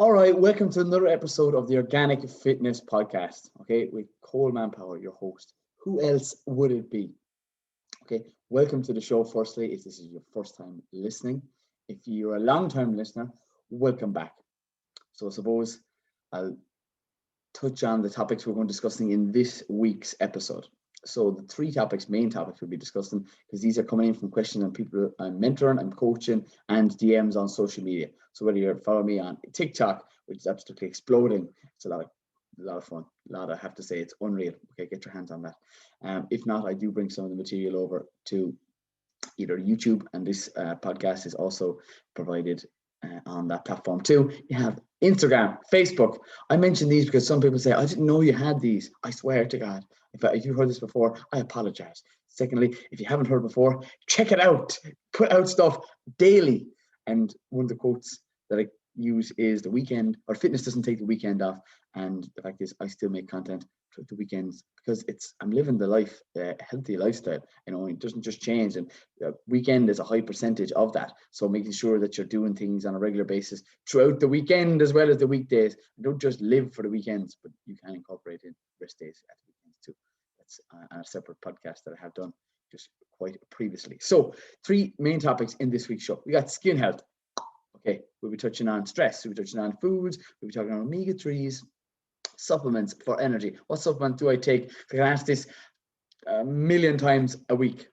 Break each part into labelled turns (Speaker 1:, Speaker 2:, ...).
Speaker 1: All right, welcome to another episode of the Organic Fitness Podcast. Okay, with Colman Power, your host. Who else would it be? Okay, welcome to the show. Firstly, if this is your first time listening, if you're a long-term listener, welcome back. So I suppose I'll touch on the topics we're going to be discussing in this week's episode. So the main topics we'll be discussing, because these are coming in from questions and people I'm mentoring, I'm coaching, and DMs on social media. So whether you're following me on TikTok, which is absolutely exploding, it's a lot of fun. I have to say, it's unreal. Okay, get your hands on that. If not, I do bring some of the material over to either YouTube, and this podcast is also provided on that platform too. You have Instagram, Facebook. I mentioned these because some people say, I didn't know you had these. I swear to God, if you've heard this before, I apologize. Secondly, if you haven't heard before, check it out. Put out stuff daily. And one of the quotes that I use is the weekend, or fitness doesn't take the weekend off. And the fact is, I still make content throughout the weekends because I'm living the life, healthy lifestyle. It doesn't just change. And weekend is a high percentage of that. So making sure that you're doing things on a regular basis throughout the weekend as well as the weekdays. And don't just live for the weekends, but you can incorporate in rest days at the weekends too. That's on a separate podcast that I have done just quite previously. So 3 main topics in this week's show. We got skin health. Okay, we'll be touching on stress, we'll be touching on foods, we'll be talking on omega-3s, supplements for energy. What supplement do I take? I can ask this a million times a week.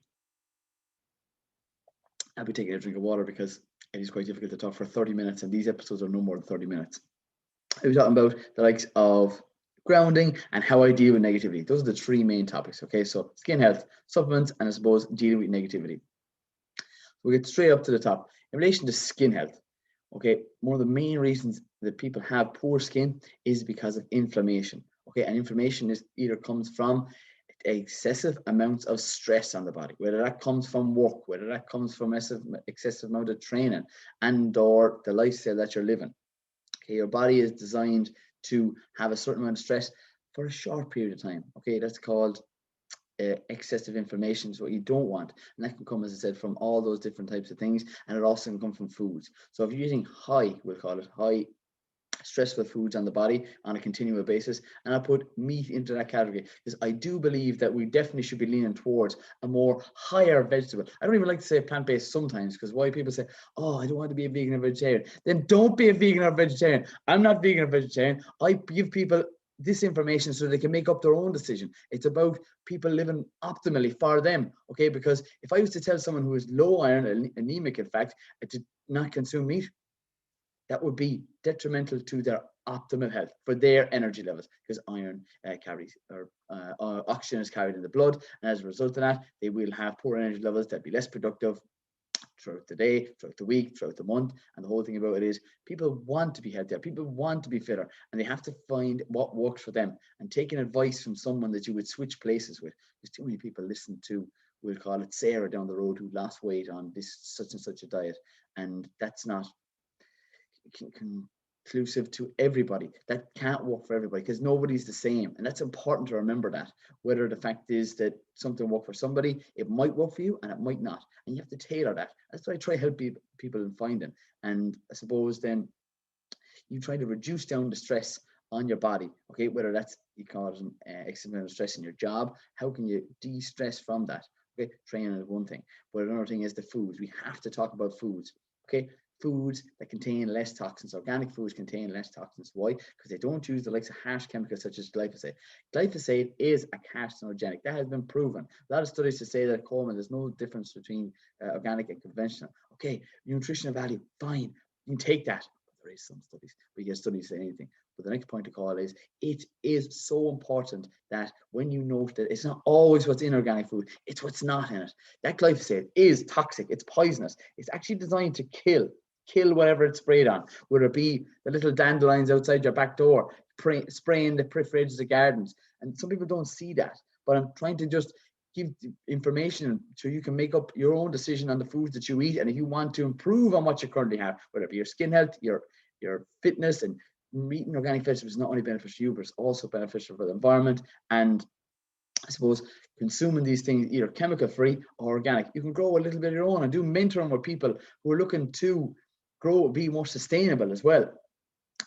Speaker 1: I'll be taking a drink of water because it is quite difficult to talk for 30 minutes, and these episodes are no more than 30 minutes. We'll be talking about the likes of grounding and how I deal with negativity. Those are the 3 main topics. Okay, so skin health, supplements, and I suppose dealing with negativity. We'll get straight up to the top. In relation to skin health, okay, one of the main reasons that people have poor skin is because of inflammation. Okay, and inflammation either comes from excessive amounts of stress on the body, whether that comes from work, whether that comes from excessive amount of training, and or the lifestyle that you're living. Okay, your body is designed to have a certain amount of stress for a short period of time. Okay, that's called excessive inflammation is what you don't want, and that can come, as I said, from all those different types of things, and it also can come from foods. So if you're using we'll call it high stressful foods on the body on a continual basis, and I put meat into that category because I do believe that we definitely should be leaning towards a more higher vegetable. I don't even like to say plant-based sometimes, because why people say, oh, I don't want to be a vegan or vegetarian. Then don't be a vegan or vegetarian. I'm not vegan or vegetarian. I give people this information so they can make up their own decision. It's about people living optimally for them, okay? Because if I was to tell someone who is low iron, anemic in fact, to not consume meat, that would be detrimental to their optimal health for their energy levels, because iron carries, or oxygen is carried in the blood, and as a result of that, they will have poor energy levels. They'll be less productive throughout the day, throughout the week, throughout the month. And the whole thing about it is people want to be healthier, people want to be fitter, and they have to find what works for them. And taking advice from someone that you would switch places with, there's too many people listen to, we'll call it Sarah down the road, who lost weight on this such and such a diet, and that's not conclusive to everybody. That can't work for everybody, because nobody's the same, and that's important to remember. That whether the fact is that something worked for somebody, it might work for you and it might not, and you have to tailor that. That's what I try to help people in finding. And I suppose then you try to reduce down the stress on your body, okay, whether that's you call it excessive amount of stress in your job. How can you de-stress from that? Okay, training is one thing, but another thing is the foods. We have to talk about foods. Okay, foods that contain less toxins. Organic foods contain less toxins. Why? Because they don't use the likes of harsh chemicals such as glyphosate. Glyphosate is a carcinogenic. That has been proven. A lot of studies to say that, Colman, there's no difference between organic and conventional. Okay, nutritional value, fine. You can take that. There is some studies. We get studies say anything. But the next point to call is, it is so important that when you note that it's not always what's in organic food, it's what's not in it. That glyphosate is toxic. It's poisonous. It's actually designed to kill whatever it's sprayed on, whether it be the little dandelions outside your back door, spraying the periphery edges of gardens. And some people don't see that, but I'm trying to just give information so you can make up your own decision on the foods that you eat. And if you want to improve on what you currently have, whether it be your skin health, your fitness, and eating organic vegetables is not only beneficial for you, but it's also beneficial for the environment. And I suppose consuming these things either chemical free or organic, you can grow a little bit of your own and do mentoring with people who are looking to grow, be more sustainable as well.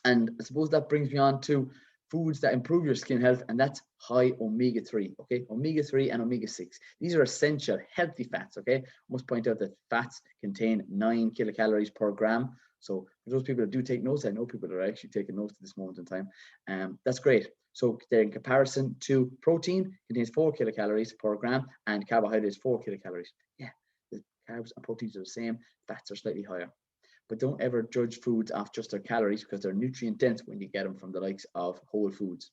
Speaker 1: And I suppose that brings me on to foods that improve your skin health, and that's high omega-3, okay? Omega-3 and omega-6. These are essential healthy fats, okay? I must point out that fats contain 9 kilocalories per gram. So for those people that do take notes, I know people that are actually taking notes at this moment in time. That's great. So they're in comparison to protein, contains 4 kilocalories per gram, and carbohydrates 4 kilocalories. Yeah, the carbs and proteins are the same, fats are slightly higher. But don't ever judge foods off just their calories, because they're nutrient dense when you get them from the likes of whole foods.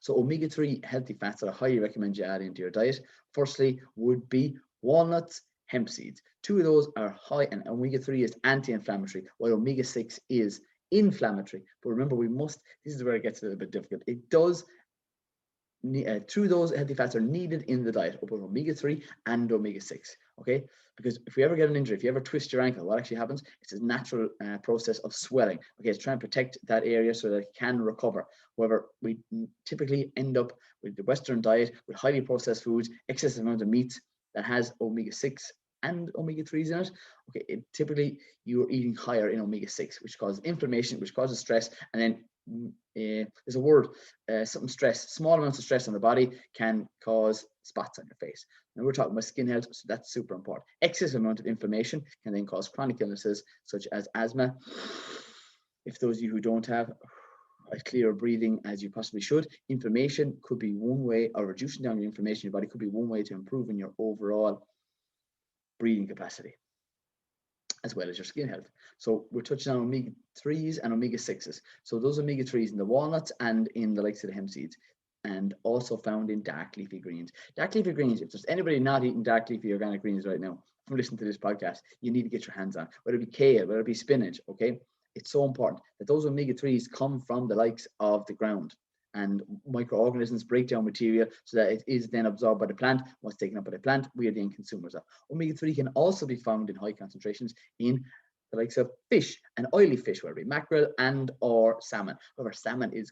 Speaker 1: So omega-3 healthy fats that I highly recommend you add into your diet, firstly, would be walnuts, hemp seeds. Two of those are high, and omega-3 is anti-inflammatory, while omega-6 is inflammatory. But remember, this is where it gets a little bit difficult. It does, through those healthy fats are needed in the diet, both omega-3 and omega-6, okay? Because if you ever get an injury, if you ever twist your ankle, what actually happens? It's a natural process of swelling, okay? It's trying to protect that area so that it can recover. However, we typically end up with the Western diet with highly processed foods, excessive amount of meat that has omega-6 and omega-3s in it. Okay, typically you're eating higher in omega-6, which causes inflammation, which causes stress, and then there's a word, something stress, small amounts of stress on the body can cause spots on your face. Now we're talking about skin health, so that's super important. Excessive amount of inflammation can then cause chronic illnesses such as asthma. If those of you who don't have as clear breathing as you possibly should, inflammation could be one way, or reducing down your inflammation in your body could be one way to improving your overall breathing capacity, as well as your skin health. So we're touching on omega-3s and omega-6s. So those omega-3s in the walnuts and in the likes of the hemp seeds, and also found in dark leafy greens. Dark leafy greens, if there's anybody not eating dark leafy organic greens right now, from listening to this podcast, you need to get your hands on, whether it be kale, whether it be spinach, okay? It's so important that those omega-3s come from the likes of the ground, and microorganisms break down material so that it is then absorbed by the plant. Once taken up by the plant, we are then consumers of. Omega-3 can also be found in high concentrations in the likes of fish and oily fish, whether it be mackerel and or salmon. However, salmon is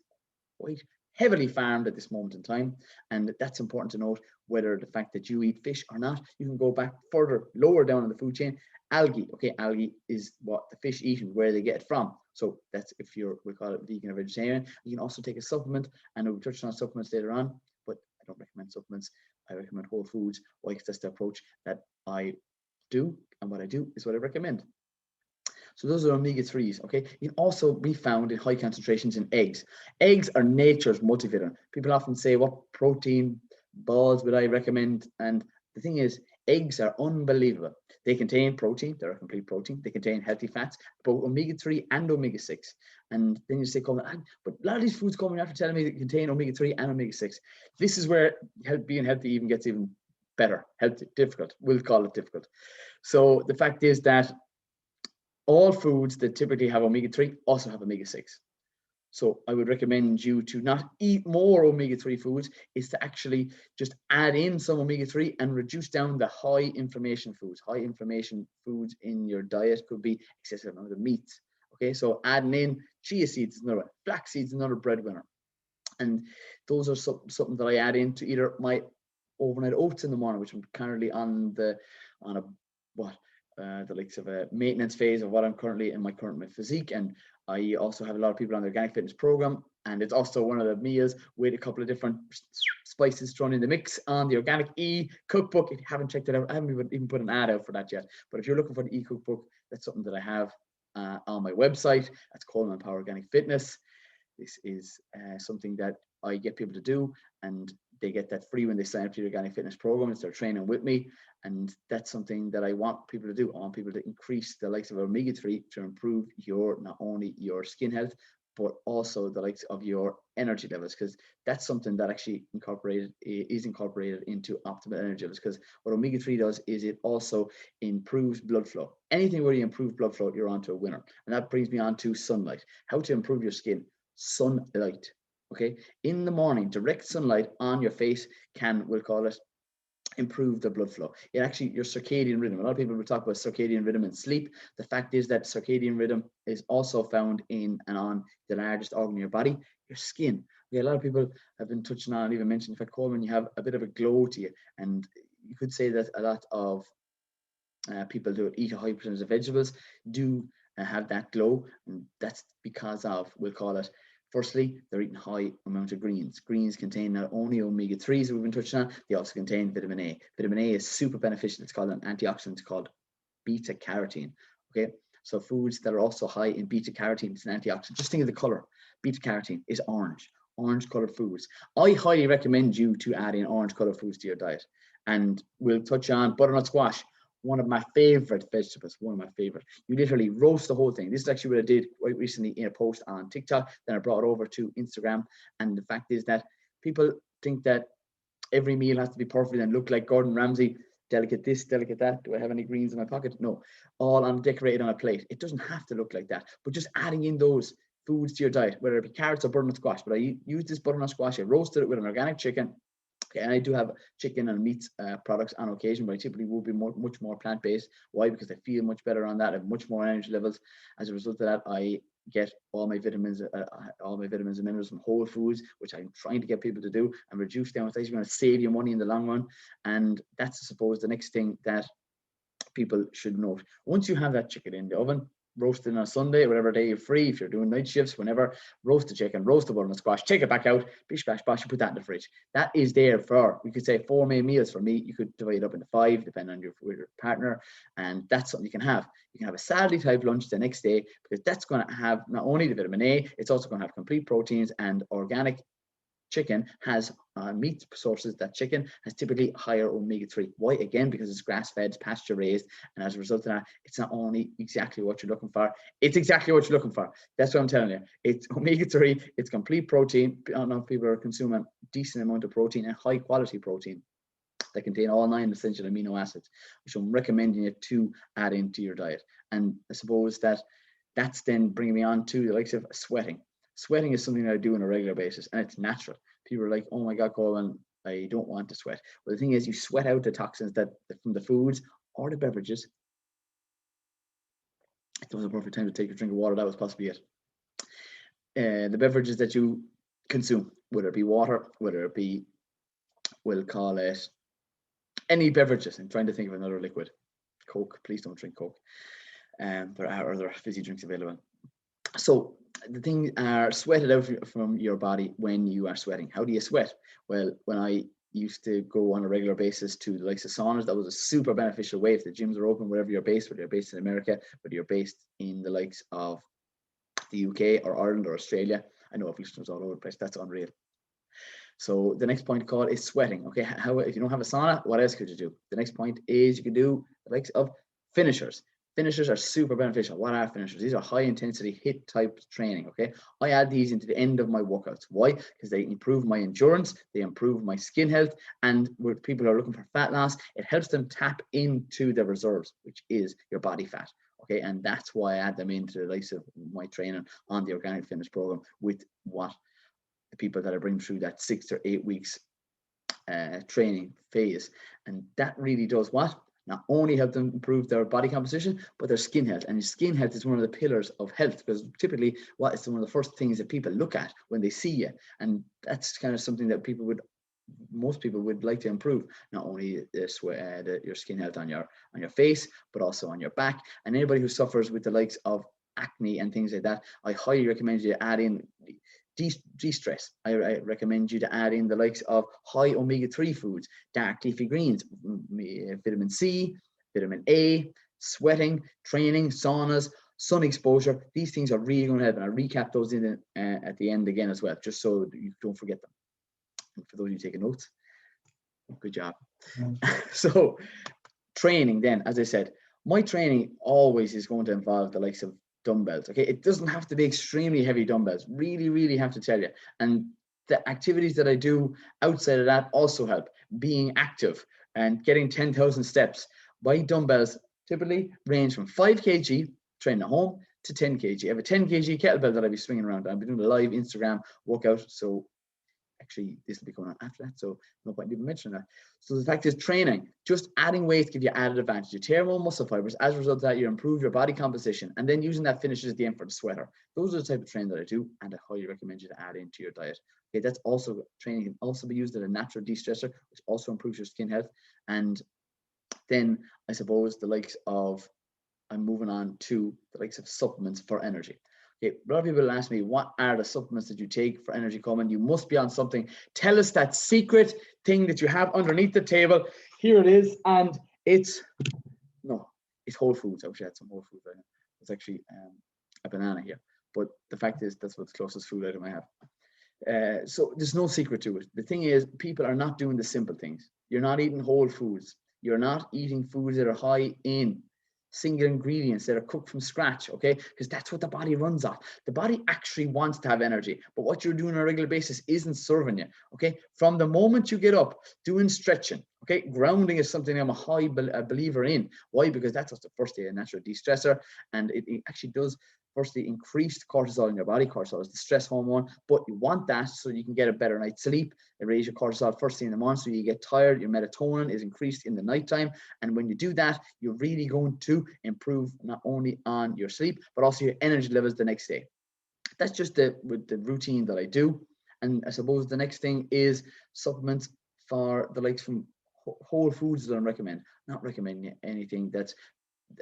Speaker 1: quite heavily farmed at this moment in time, and that's important to note. Whether the fact that you eat fish or not, you can go back further, lower down in the food chain. Algae, okay, algae is what the fish eat and where they get it from. So that's if we call it vegan or vegetarian. You can also take a supplement, and we'll touch on supplements later on, but I don't recommend supplements. I recommend whole foods. Why? That's the approach that I do, and what I do is what I recommend. So those are omega-3s, okay? You can also be found in high concentrations in eggs. Eggs are nature's multivitamin. People often say, what protein balls would I recommend? And the thing is, eggs are unbelievable. They contain protein, they're a complete protein. They contain healthy fats, both omega-3 and omega-6. And then you say, Colman, but a lot of these foods coming after telling me they contain omega-3 and omega-6. This is where being healthy even gets even better, difficult. We'll call it difficult. So the fact is that all foods that typically have omega-3 also have omega-6. So I would recommend you to not eat more omega-3 foods, is to actually just add in some omega-3 and reduce down the high inflammation foods. High inflammation foods in your diet could be excessive amount of meat. Okay, so adding in chia seeds is another one. Flax seeds is another breadwinner. And those are something that I add into either my overnight oats in the morning, which I'm currently on the likes of a maintenance phase of what I'm currently in my physique. And I also have a lot of people on the organic fitness program, and it's also one of the meals with a couple of different spices thrown in the mix on the Organic E cookbook. If you haven't checked it out, I haven't even put an ad out for that yet, but if you're looking for the E cookbook, that's something that I have on my website. That's Colman Power Organic Fitness. This is something that I get people to do, and they get that free when they sign up to the organic fitness program. It's their training with me, and that's something that I want people to do. I want people to increase the likes of omega-3 to improve not only your skin health, but also the likes of your energy levels, because that's something that actually is incorporated into optimal energy levels. Because what omega-3 does is it also improves blood flow. Anything where you improve blood flow, you're onto a winner. And that brings me on to sunlight. How to improve your skin. Sunlight. Okay, in the morning, direct sunlight on your face we'll call it, improve the blood flow. It actually, your circadian rhythm. A lot of people will talk about circadian rhythm and sleep. The fact is that circadian rhythm is also found in and on the largest organ in your body, your skin. Okay, a lot of people have been touching on, even mentioned, in fact, Colman, you have a bit of a glow to you, and you could say that a lot of people who eat a high percentage of vegetables do and have that glow. And that's because of, we'll call it, firstly, they're eating high amount of greens. Greens contain not only omega-3s that we've been touching on, they also contain vitamin A. Vitamin A is super beneficial. It's called an antioxidant called beta carotene. Okay, so foods that are also high in beta carotene, it's an antioxidant. Just think of the color. Beta carotene is orange colored foods. I highly recommend you to add in orange colored foods to your diet. And we'll touch on butternut squash, one of my favorite vegetables, one of my favorite. You literally roast the whole thing. This is actually what I did quite recently in a post on TikTok, then I brought it over to Instagram. And the fact is that people think that every meal has to be perfect and look like Gordon Ramsay, delicate this, delicate that. Do I have any greens in my pocket? No, all on decorated on a plate. It doesn't have to look like that, but just adding in those foods to your diet, whether it be carrots or butternut squash. But I use this butternut squash, I roasted it with an organic chicken. Okay, and I do have chicken and meat products on occasion, but I typically will be much more plant-based. Why? Because I feel much better on that. I have much more energy levels. As a result of that, I get all my vitamins and minerals from whole foods, which I'm trying to get people to do and reduce down. It's actually going to save you money in the long run. And that's, I suppose, the next thing that people should note. Once you have that chicken in the oven, roast it on a Sunday, whatever day you're free, if you're doing night shifts, whenever, roast the chicken, roast the butternut squash, take it back out, bish, bash, bash, you put that in the fridge. That is there for, we could say 4 main meals. For me, you could divide it up into 5, depending on your partner, and that's something you can have. You can have a Saturday type lunch the next day, because that's going to have not only the vitamin A, it's also going to have complete proteins, and organic chicken has meat sources. That chicken has typically higher omega-3. Why? Again, because it's grass-fed, pasture-raised, and as a result of that, it's not only exactly what you're looking for, it's exactly what you're looking for. That's what I'm telling you. It's omega-3, it's complete protein. I don't know if people are consuming decent amount of protein and high-quality protein that contain all 9 essential amino acids, which I'm recommending you to add into your diet. And I suppose that's then bringing me on to the likes of sweating. Sweating is something that I do on a regular basis, and it's natural. People are like, oh my God, Colman, I don't want to sweat. Well, the thing is, you sweat out the toxins that from the foods or the beverages. It was a perfect time to take a drink of water. That was possibly it. The beverages that you consume, whether it be water, whether it be, we'll call it any beverages. I'm trying to think of another liquid. Coke, please don't drink Coke. There are other fizzy drinks available. So the things are sweated out from your body when you are sweating. How do you sweat? Well, when I used to go on a regular basis to the likes of saunas, that was a super beneficial way. If the gyms are open, wherever you're based, whether you're based in America, whether you're based in the likes of the UK or Ireland or Australia. I know of listeners all over the place. That's unreal. So the next point called is sweating. Okay, how if you don't have a sauna, what else could you do? The next point is you can do the likes of finishers. Finishers are super beneficial. What are finishers? These are high intensity HIIT type training. Okay, I add these into the end of my workouts. Why? Because they improve my endurance, they improve my skin health, and with people who are looking for fat loss, it helps them tap into the reserves, which is your body fat. Okay, and that's why I add them into the likes of my training on the Organic Fitness program with what the people that I bring through that 6 or 8 weeks training phase. And that really does what? Not only help them improve their body composition, but their skin health. And skin health is one of the pillars of health, because typically what is one of the first things that people look at when they see you. And that's kind of something that most people would like to improve, not only your skin health on your face, but also on your back. And anybody who suffers with the likes of acne and things like that, I highly recommend you to add in de-stress. I recommend you to add in the likes of high omega-3 foods, dark leafy greens, vitamin C, vitamin A, sweating, training, saunas, sun exposure. These things are really going to help, and I'll recap those in at the end again as well, just so you don't forget them. And for those of you taking notes, good job. So training then, as I said, my training always is going to involve the likes of dumbbells. Okay, it doesn't have to be extremely heavy dumbbells. Really have to tell you. And the activities that I do outside of that also help. Being active and getting 10,000 steps. My dumbbells typically range from 5 kg training at home to 10 kg. I have a 10 kg kettlebell that I'll be swinging around. I'll be doing a live Instagram workout. So actually this will be going on after that, so no point even mentioning that. So the fact is, training, just adding weight give you added advantage. You tear more muscle fibers. As a result of that, you improve your body composition, and then using that finishes at the end for the sweater. Those are the type of training that I do, and I highly recommend you to add into your diet. Okay, that's also training can also be used as a natural de-stressor, which also improves your skin health. And then I suppose the likes of I'm moving on to the likes of supplements for energy. Okay, a lot of people ask me, what are the supplements that you take for energy, Colman? You must be on something. Tell us that secret thing that you have underneath the table. Here it is, and it's whole foods. I wish I had some whole food right now. It's actually a banana here, but the fact is that's what the closest food item I have. So there's no secret to it. The thing is, people are not doing the simple things. You're not eating whole foods. You're not eating foods that are high in single ingredients that are cooked from scratch, okay? Because that's what the body runs off. The body actually wants to have energy, but what you're doing on a regular basis isn't serving you, okay? From the moment you get up, doing stretching, okay? Grounding is something I'm a believer in. Why? Because that's just the first day, a natural de-stressor, and it actually does firstly increase cortisol in your body. Cortisol is the stress hormone, but you want that so you can get a better night's sleep. It raises your cortisol first thing in the morning, so you get tired. Your melatonin is increased in the nighttime, and when you do that, you're really going to improve not only on your sleep but also your energy levels the next day. That's just the routine that I do. And I suppose the next thing is supplements for the likes from whole foods that I recommend. Not recommending anything that's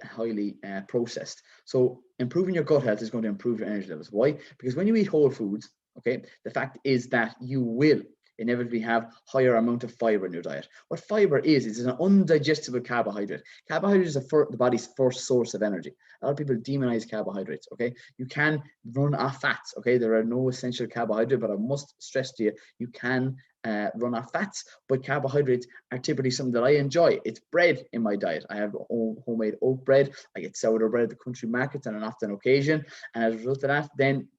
Speaker 1: highly processed. So improving your gut health is going to improve your energy levels. Why? Because when you eat whole foods, okay, the fact is that you will inevitably have higher amount of fiber in your diet. What fiber is an undigestible carbohydrate. Carbohydrate is the body's first source of energy. A lot of people demonize carbohydrates, okay? You can run off fats, okay? There are no essential carbohydrates, but I must stress to you, you can run off fats, but carbohydrates are typically something that I enjoy. It's bread in my diet. I have homemade oat bread. I get sourdough bread at the country markets on an often occasion, and as a result of that, then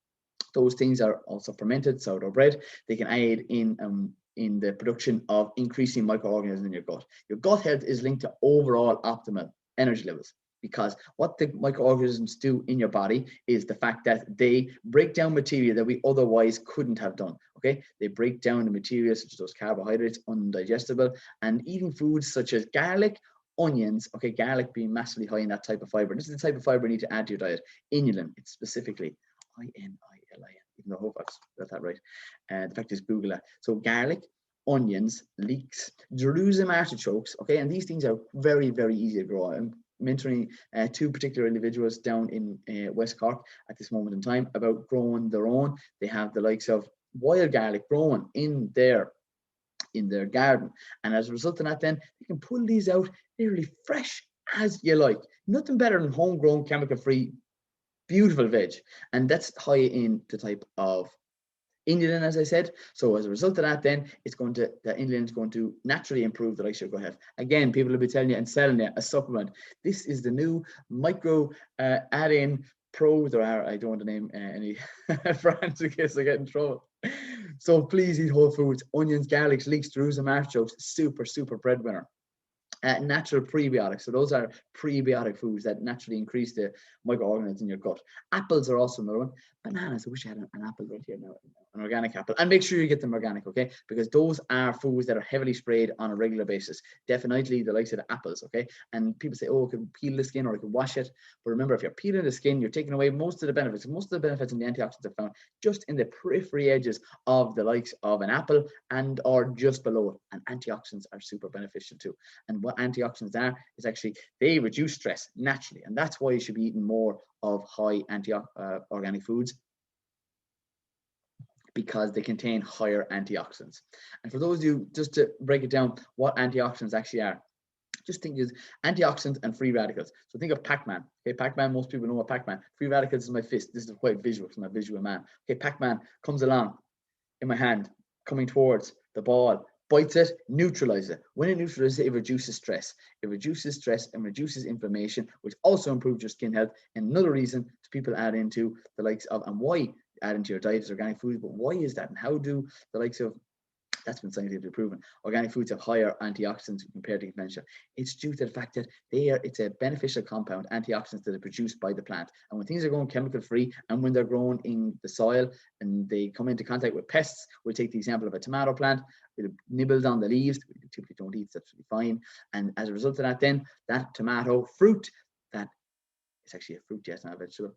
Speaker 1: those things are also fermented sourdough bread. They can aid in the production of increasing microorganisms in your gut. Your gut health is linked to overall optimal energy levels, because what the microorganisms do in your body is the fact that they break down material that we otherwise couldn't have done, okay? They break down the material such as those carbohydrates, undigestible, and eating foods such as garlic, onions, okay, garlic being massively high in that type of fiber. This is the type of fiber you need to add to your diet. Inulin, it's specifically Inilin, even though I hope I've got that right. The fact is, Google that. So garlic, onions, leeks, Jerusalem artichokes, okay, and these things are very, very easy to grow. I'm mentoring two particular individuals down in West Cork at this moment in time about growing their own. They have the likes of wild garlic growing in their garden, and as a result of that, then you can pull these out nearly fresh as you like. Nothing better than homegrown, chemical-free, beautiful veg, and that's high in the type of inulin, as I said. So as a result of that, then the inulin is going to naturally improve the likes of your gut health. Again, people will be telling you and selling you a supplement. This is the new micro add-in pro. I don't want to name any brands in case I get in trouble. So please eat whole foods, onions, garlics, leeks, Jerusalem artichokes. Super breadwinner. Natural prebiotics. So those are prebiotic foods that naturally increase the microorganisms in your gut. Apples are also another one. Bananas, I wish I had an apple right here now, an organic apple. And make sure you get them organic, okay? Because those are foods that are heavily sprayed on a regular basis. Definitely the likes of the apples, okay? And people say, oh, I can peel the skin or I can wash it. But remember, if you're peeling the skin, you're taking away most of the benefits. Most of the benefits and the antioxidants are found just in the periphery edges of the likes of an apple and or just below it. And antioxidants are super beneficial too. And what antioxidants are is actually they reduce stress naturally, and that's why you should be eating more of high organic foods, because they contain higher antioxidants. And for those of you, just to break it down, what antioxidants actually are, just think is antioxidants and free radicals. So think of Pac-Man. Okay, Pac-Man, most people know what Pac-Man. Free radicals is my fist. This is quite visual, because I'm a visual man. Okay, Pac-Man comes along in my hand, coming towards the ball, bites it, neutralizes it. When it neutralizes it, it reduces stress. It reduces stress and reduces inflammation, which also improves your skin health. And another reason people add into the likes of, and why add into your diet is organic foods, but why is that? And how do the likes of, that's been scientifically proven, organic foods have higher antioxidants compared to conventional? It's due to the fact that it's a beneficial compound, antioxidants that are produced by the plant. And when things are grown chemical free and when they're grown in the soil and they come into contact with pests, we'll take the example of a tomato plant, we'll nibble down the leaves, we typically don't eat, that's absolutely fine. And as a result of that, then that tomato fruit, that it's actually a fruit, yes, not a vegetable.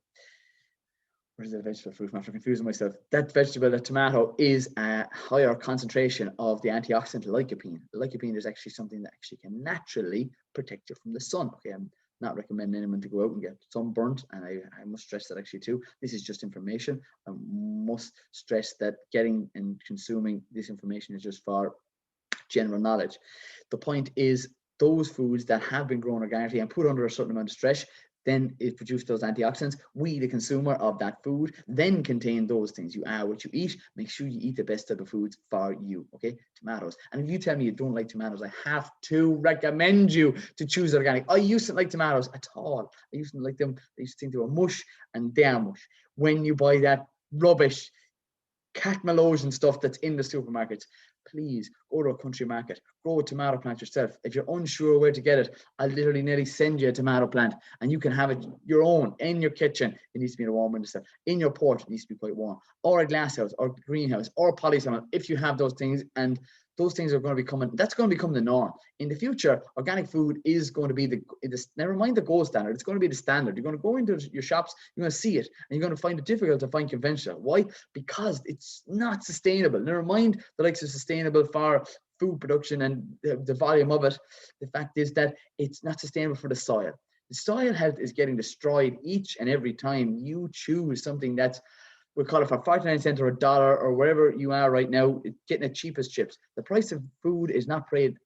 Speaker 1: Where's the vegetable fruit? I'm confusing myself. That vegetable, that tomato, is a higher concentration of the antioxidant lycopene. Lycopene is actually something that actually can naturally protect you from the sun. Okay, I'm not recommending anyone to go out and get sunburnt, and I must stress that actually too. This is just information. I must stress that getting and consuming this information is just for general knowledge. The point is, those foods that have been grown organically and put under a certain amount of stress, then it produces those antioxidants. We, the consumer of that food, then contain those things. You are what you eat. Make sure you eat the best type of foods for you. Okay, tomatoes. And if you tell me you don't like tomatoes, I have to recommend you to choose organic. I used to like tomatoes at all. I used to like them. I used to think they were mush, and they are mush. When you buy that rubbish cat and stuff that's in the supermarkets, please go to a country market, grow a tomato plant yourself. If you're unsure where to get it, I'll literally nearly send you a tomato plant, and you can have it your own in your kitchen. It needs to be in a warm window. In your porch, it needs to be quite warm, or a glass house, or greenhouse, or polytunnel. If you have those things, and those things are going to be coming, that's going to become the norm. In the future, organic food is going to be never mind the gold standard, it's going to be the standard. You're going to go into your shops, you're going to see it, and you're going to find it difficult to find conventional. Why? Because it's not sustainable. Never mind the likes of sustainable for food production and the volume of it. The fact is that it's not sustainable for the soil. The soil health is getting destroyed each and every time you choose something that's, we'll call it for 49 cents or $1 or wherever you are right now, getting the cheapest chips. The price of food is not paid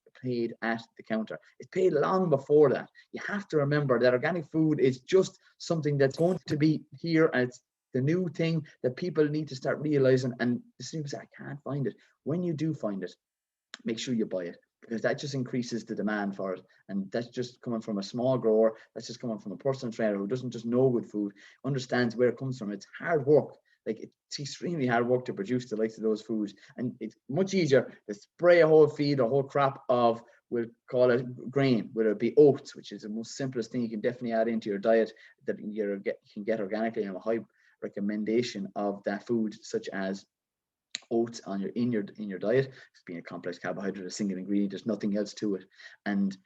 Speaker 1: at the counter. It's paid long before that. You have to remember that organic food is just something that's going to be here, and it's the new thing that people need to start realizing. And the people say, I can't find it. When you do find it, make sure you buy it, because that just increases the demand for it. And that's just coming from a small grower. That's just coming from a personal trainer who doesn't just know good food, understands where it comes from. It's hard work. Like, it's extremely hard work to produce the likes of those foods, and it's much easier to spray a whole feed, a whole crop of, we'll call it grain, whether it be oats, which is the most simplest thing you can definitely add into your diet that you can get organically, and a high recommendation of that food, such as oats in your diet. It's being a complex carbohydrate, a single ingredient. There's nothing else to it. And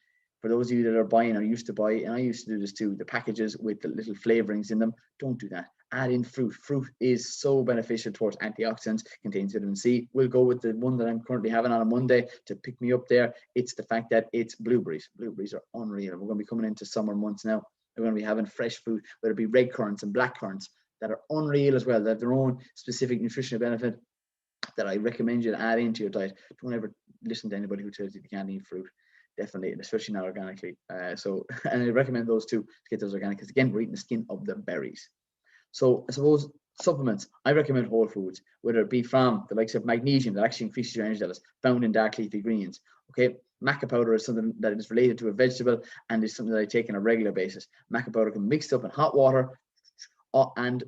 Speaker 1: for those of you that are buying or used to buy, and I used to do this too, the packages with the little flavorings in them, don't do that. Add in fruit. Fruit is so beneficial towards antioxidants, contains vitamin C. We'll go with the one that I'm currently having on a Monday to pick me up there. It's the fact that it's blueberries. Blueberries are unreal. We're going to be coming into summer months now. We're going to be having fresh fruit, whether it be red currants and black currants, that are unreal as well. They have their own specific nutritional benefit that I recommend you to add into your diet. Don't ever listen to anybody who tells you you can't eat fruit. Definitely, and especially not organically. And I recommend those two to get those organic, because again, we're eating the skin of the berries. So I suppose supplements, I recommend whole foods, whether it be from the likes of magnesium that actually increases your energy levels, found in dark leafy greens. Okay, Maca Powder is something that is related to a vegetable and is something that I take on a regular basis. Maca Powder can be mixed up in hot water and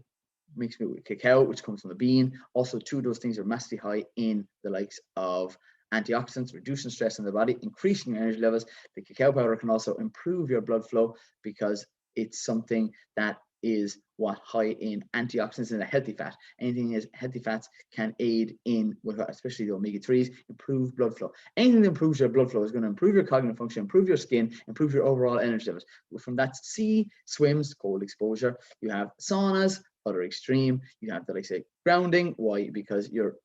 Speaker 1: mixed with cacao, which comes from the bean. Also, two of those things are massively high in the likes of antioxidants, reducing stress in the body, increasing your energy levels. The cacao powder can also improve your blood flow, because it's something that is high in antioxidants and a healthy fat. Anything is healthy fats can aid in, especially the omega-3s, improve blood flow. Anything that improves your blood flow is going to improve your cognitive function, improve your skin, improve your overall energy levels. From that, sea, swims, cold exposure. You have saunas, other extreme. You have the, like, say, grounding. Why? Because you're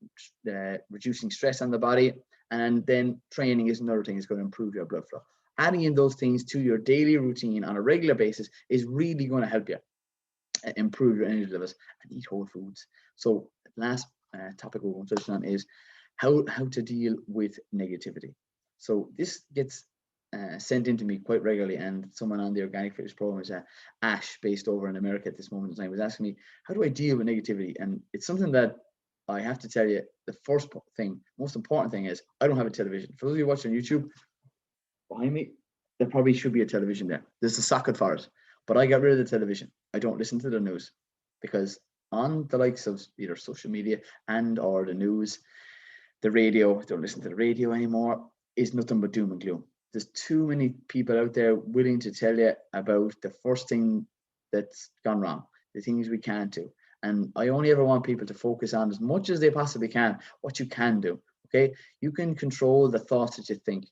Speaker 1: reducing stress on the body. And then training is another thing. It's going to improve your blood flow. Adding in those things to your daily routine on a regular basis is really going to help you improve your energy levels and eat whole foods. So the last topic we're going to touch on is how to deal with negativity. So this gets sent into me quite regularly, and someone on the Organic Fitness program is Ash, based over in America at this moment in time, was asking me, how do I deal with negativity? And it's something that I have to tell you, the first thing, most important thing, is I don't have a television. For those of you watching on YouTube, behind me, there probably should be a television there. There's a socket for it. But I got rid of the television. I don't listen to the news, because on the likes of either social media and or the news, the radio, don't listen to the radio anymore, is nothing but doom and gloom. There's too many people out there willing to tell you about the first thing that's gone wrong, the things we can't do. And I only ever want people to focus on, as much as they possibly can, what you can do. Okay, you can control the thoughts that you think.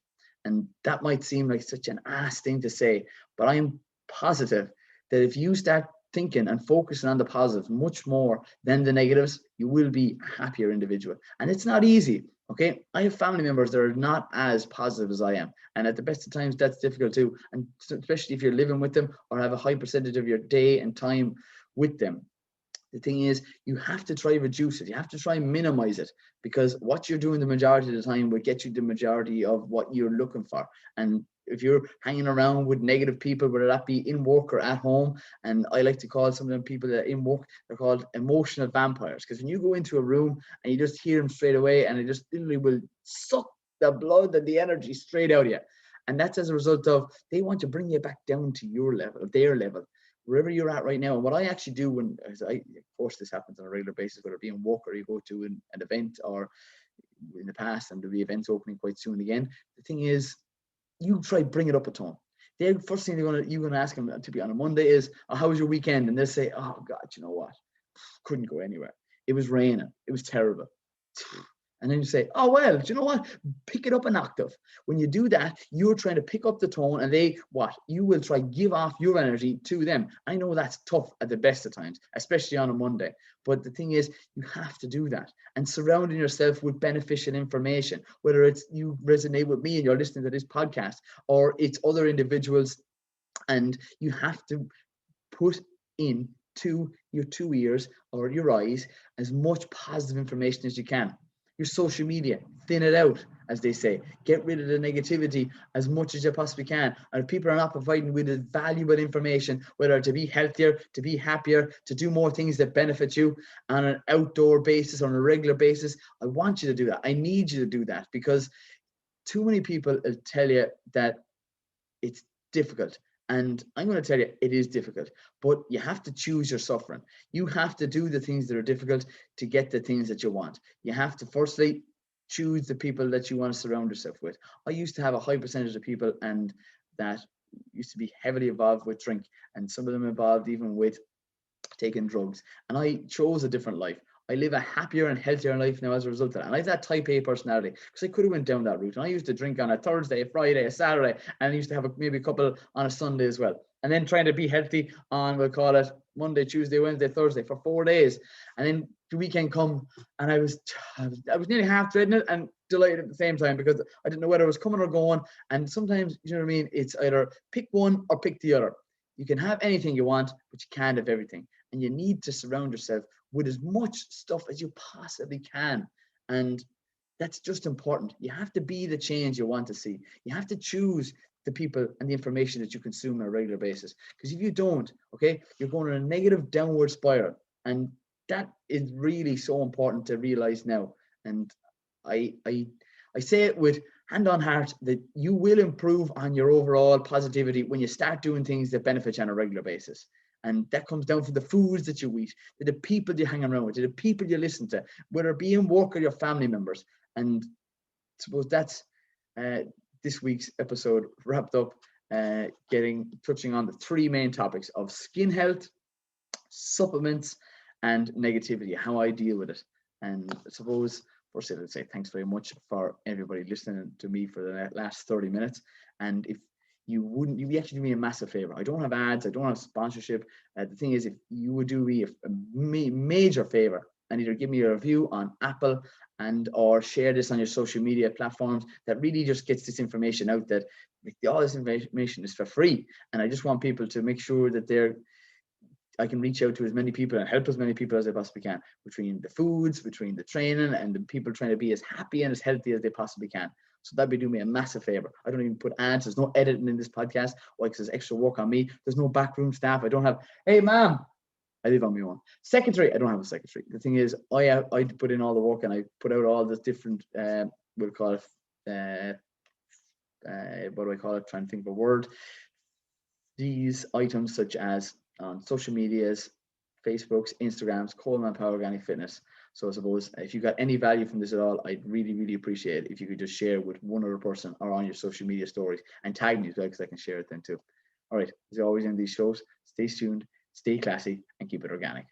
Speaker 1: And that might seem like such an ass thing to say, but I'm positive that if you start thinking and focusing on the positives much more than the negatives, you will be a happier individual. And it's not easy. Okay, I have family members that are not as positive as I am, and at the best of times that's difficult too, and especially if you're living with them or have a high percentage of your day and time with them. The thing is, you have to try reduce it. You have to try minimize it, because what you're doing the majority of the time will get you the majority of what you're looking for. And if you're hanging around with negative people, whether that be in work or at home, and I like to call some of them people that are in work, they're called emotional vampires, because when you go into a room and you just hear them straight away, and it just literally will suck the blood and the energy straight out of you. And that's as a result of they want to bring you back down to your level, their level, wherever you're at right now. And what I actually do when, of course, this happens on a regular basis, whether it be in work or you go to an event, or in the past, and there'll be events opening quite soon again. The thing is, you try bring it up a tone. The first thing you're gonna ask them to be on a Monday is, oh, how was your weekend? And they'll say, oh God, you know what? Couldn't go anywhere. It was raining. It was terrible. And then you say, oh, well, do you know what? Pick it up an octave. When you do that, you're trying to pick up the tone, and you will try give off your energy to them. I know that's tough at the best of times, especially on a Monday. But the thing is, you have to do that, and surrounding yourself with beneficial information, whether it's you resonate with me and you're listening to this podcast, or it's other individuals, and you have to put in to your 2 ears or your eyes as much positive information as you can. Your social media, thin it out, as they say. Get rid of the negativity as much as you possibly can. And if people are not providing with valuable information, whether to be healthier, to be happier, to do more things that benefit you on an outdoor basis, on a regular basis, I want you to do that. I need you to do that, because too many people will tell you that it's difficult. And I'm going to tell you, it is difficult, but you have to choose your suffering. You have to do the things that are difficult to get the things that you want. You have to firstly choose the people that you want to surround yourself with. I used to have a high percentage of people, and that used to be heavily involved with drink, and some of them involved even with taking drugs. And I chose a different life. I live a happier and healthier life now as a result of that. And I have that type A personality, because I could have went down that route. And I used to drink on a Thursday, a Friday, a Saturday, and I used to have maybe a couple on a Sunday as well. And then trying to be healthy on, we'll call it Monday, Tuesday, Wednesday, Thursday for 4 days. And then the weekend come, and I was nearly half dreading it and delighted at the same time, because I didn't know whether it was coming or going. And sometimes, you know what I mean? It's either pick one or pick the other. You can have anything you want, but you can't have everything. And you need to surround yourself with as much stuff as you possibly can. And that's just important. You have to be the change you want to see. You have to choose the people and the information that you consume on a regular basis. Because if you don't, okay, you're going in a negative downward spiral. And that is really so important to realize now. And I say it with hand on heart that you will improve on your overall positivity when you start doing things that benefit you on a regular basis. And that comes down to the foods that you eat, to the people you hang around with, to the people you listen to, whether it be in work or your family members. And I suppose that's this week's episode wrapped up, touching on the 3 main topics of skin health, supplements, and negativity, how I deal with it. And I suppose first I'd say thanks very much for everybody listening to me for the last 30 minutes. And if you'd actually do me a massive favor. I don't have ads, I don't have sponsorship. The thing is, if you would do me a major favor and either give me a review on Apple or share this on your social media platforms, that really just gets this information out, that all this information is for free. And I just want people to make sure that I can reach out to as many people and help as many people as I possibly can, between the foods, between the training, and the people trying to be as happy and as healthy as they possibly can. So that'd be doing me a massive favor. I don't even put ads. There's no editing in this podcast. Like, there's extra work on me. There's no backroom staff. I don't have, hey, ma'am, I live on my own. Secretary, I don't have a secretary. The thing is, I put in all the work, and I put out all the different, we'll call it, what do I call it? Trying to think of a word. These items, such as on social medias, Facebooks, Instagrams, Colman Power Organic Fitness. So I suppose if you got any value from this at all, I'd really, really appreciate it if you could just share with one other person or on your social media stories, and tag me as well, because I can share it then too. All right, as always in these shows, stay tuned, stay classy, and keep it organic.